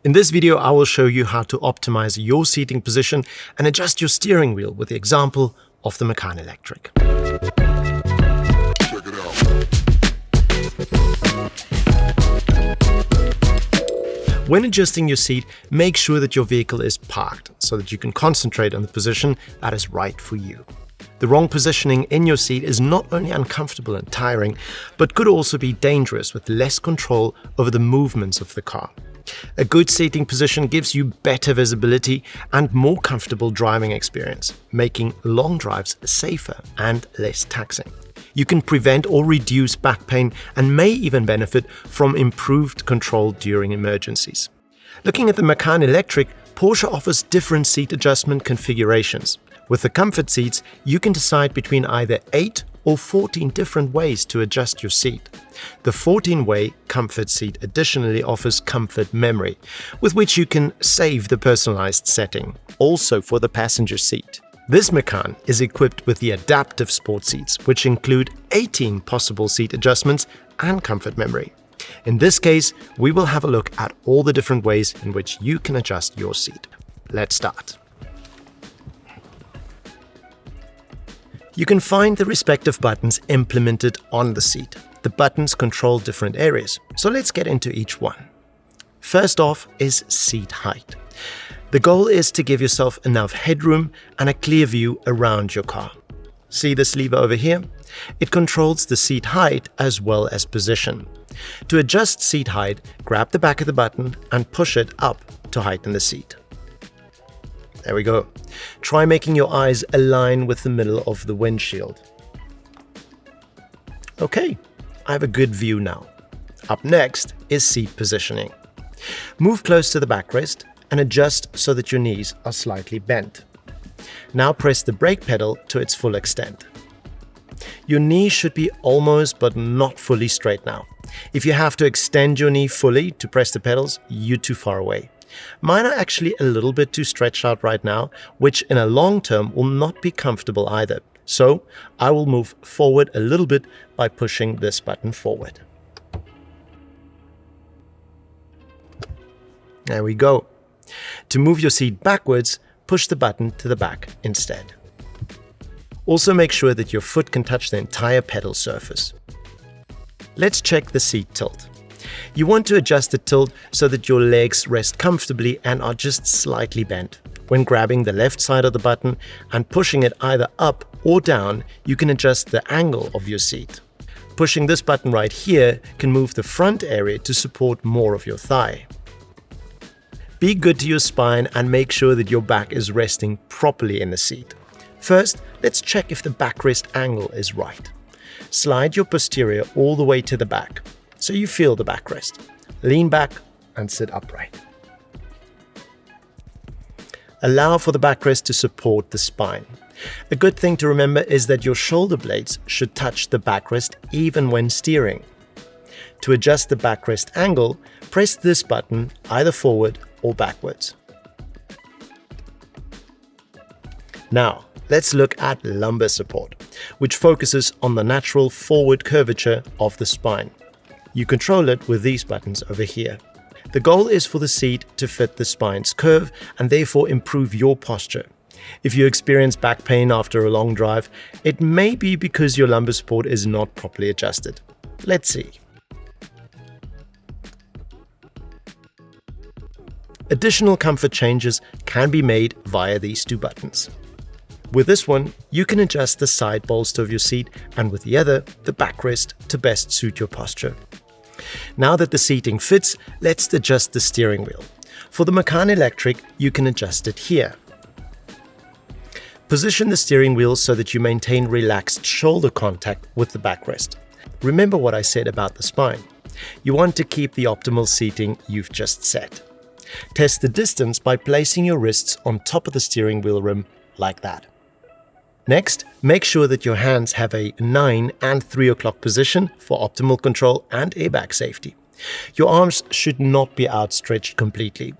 In this video, I will show you how to optimize your seating position and adjust your steering wheel with the example of the Macan Electric. Check it out. When adjusting your seat, make sure that your vehicle is parked so that you can concentrate on the position that is right for you. The wrong positioning in your seat is not only uncomfortable and tiring, but could also be dangerous with less control over the movements of the car. A good seating position gives you better visibility and more comfortable driving experience, making long drives safer and less taxing. You can prevent or reduce back pain and may even benefit from improved control during emergencies. Looking at the Macan Electric, Porsche offers different seat adjustment configurations. With the comfort seats, you can decide between either 8 or 14 different ways to adjust your seat. The 14-way comfort seat additionally offers comfort memory, with which you can save the personalized setting, also for the passenger seat. This Macan is equipped with the adaptive sport seats, which include 18 possible seat adjustments and comfort memory. In this case, we will have a look at all the different ways in which you can adjust your seat. Let's start. You can find the respective buttons implemented on the seat. The buttons control different areas, so let's get into each one. First off is seat height. The goal is to give yourself enough headroom and a clear view around your car. See this lever over here? It controls the seat height as well as position. To adjust seat height, grab the back of the button and push it up to heighten the seat. There we go. Try making your eyes align with the middle of the windshield. Okay, I have a good view now. Up next is seat positioning. Move close to the backrest and adjust so that your knees are slightly bent. Now press the brake pedal to its full extent. Your knee should be almost but not fully straight now. If you have to extend your knee fully to press the pedals, you're too far away. Mine are actually a little bit too stretched out right now, which in a long term will not be comfortable either. So I will move forward a little bit by pushing this button forward. There we go. To move your seat backwards, push the button to the back instead. Also make sure that your foot can touch the entire pedal surface. Let's check the seat tilt. You want to adjust the tilt so that your legs rest comfortably and are just slightly bent. When grabbing the left side of the button and pushing it either up or down, you can adjust the angle of your seat. Pushing this button right here can move the front area to support more of your thigh. Be good to your spine and make sure that your back is resting properly in the seat. First, let's check if the backrest angle is right. Slide your posterior all the way to the back, so you feel the backrest. Lean back and sit upright. Allow for the backrest to support the spine. A good thing to remember is that your shoulder blades should touch the backrest even when steering. To adjust the backrest angle, press this button either forward or backwards. Now, let's look at lumbar support, which focuses on the natural forward curvature of the spine. You control it with these buttons over here. The goal is for the seat to fit the spine's curve and therefore improve your posture. If you experience back pain after a long drive, it may be because your lumbar support is not properly adjusted. Let's see. Additional comfort changes can be made via these two buttons. With this one, you can adjust the side bolster of your seat and with the other, the backrest, to best suit your posture. Now that the seating fits, let's adjust the steering wheel. For the Macan Electric, you can adjust it here. Position the steering wheel so that you maintain relaxed shoulder contact with the backrest. Remember what I said about the spine. You want to keep the optimal seating you've just set. Test the distance by placing your wrists on top of the steering wheel rim like that. Next, make sure that your hands have a 9 and 3 o'clock position for optimal control and airbag safety. Your arms should not be outstretched completely.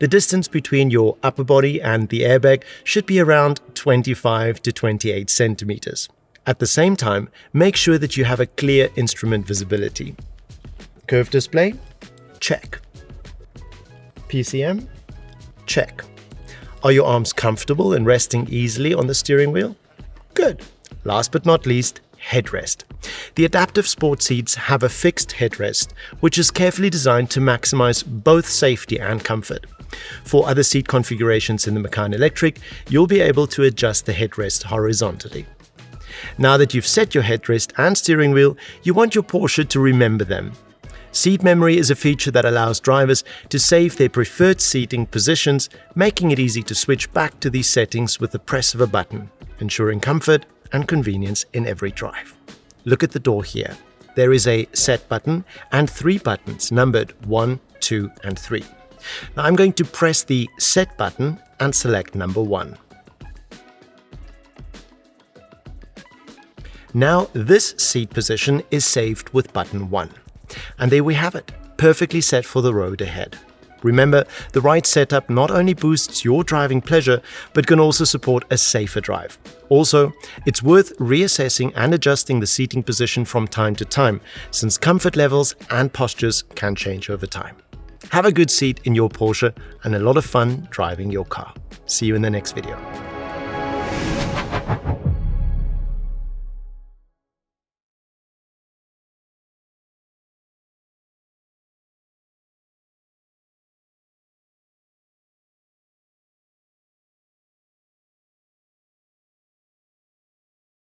The distance between your upper body and the airbag should be around 25 to 28 centimeters. At the same time, make sure that you have a clear instrument visibility. Curved display? Check. PCM? Check. Are your arms comfortable and resting easily on the steering wheel? Good. Last but not least, headrest. The adaptive sport seats have a fixed headrest, which is carefully designed to maximize both safety and comfort. For other seat configurations in the Macan Electric, you'll be able to adjust the headrest horizontally. Now that you've set your headrest and steering wheel, you want your Porsche to remember them. Seat memory is a feature that allows drivers to save their preferred seating positions, making it easy to switch back to these settings with the press of a button, ensuring comfort and convenience in every drive. Look at the door here. There is a set button and 3 buttons numbered 1, 2, and 3. Now I'm going to press the set button and select number 1. Now this seat position is saved with button 1. And there we have it, perfectly set for the road ahead. Remember, the right setup not only boosts your driving pleasure, but can also support a safer drive. Also, it's worth reassessing and adjusting the seating position from time to time, since comfort levels and postures can change over time. Have a good seat in your Porsche and a lot of fun driving your car. See you in the next video.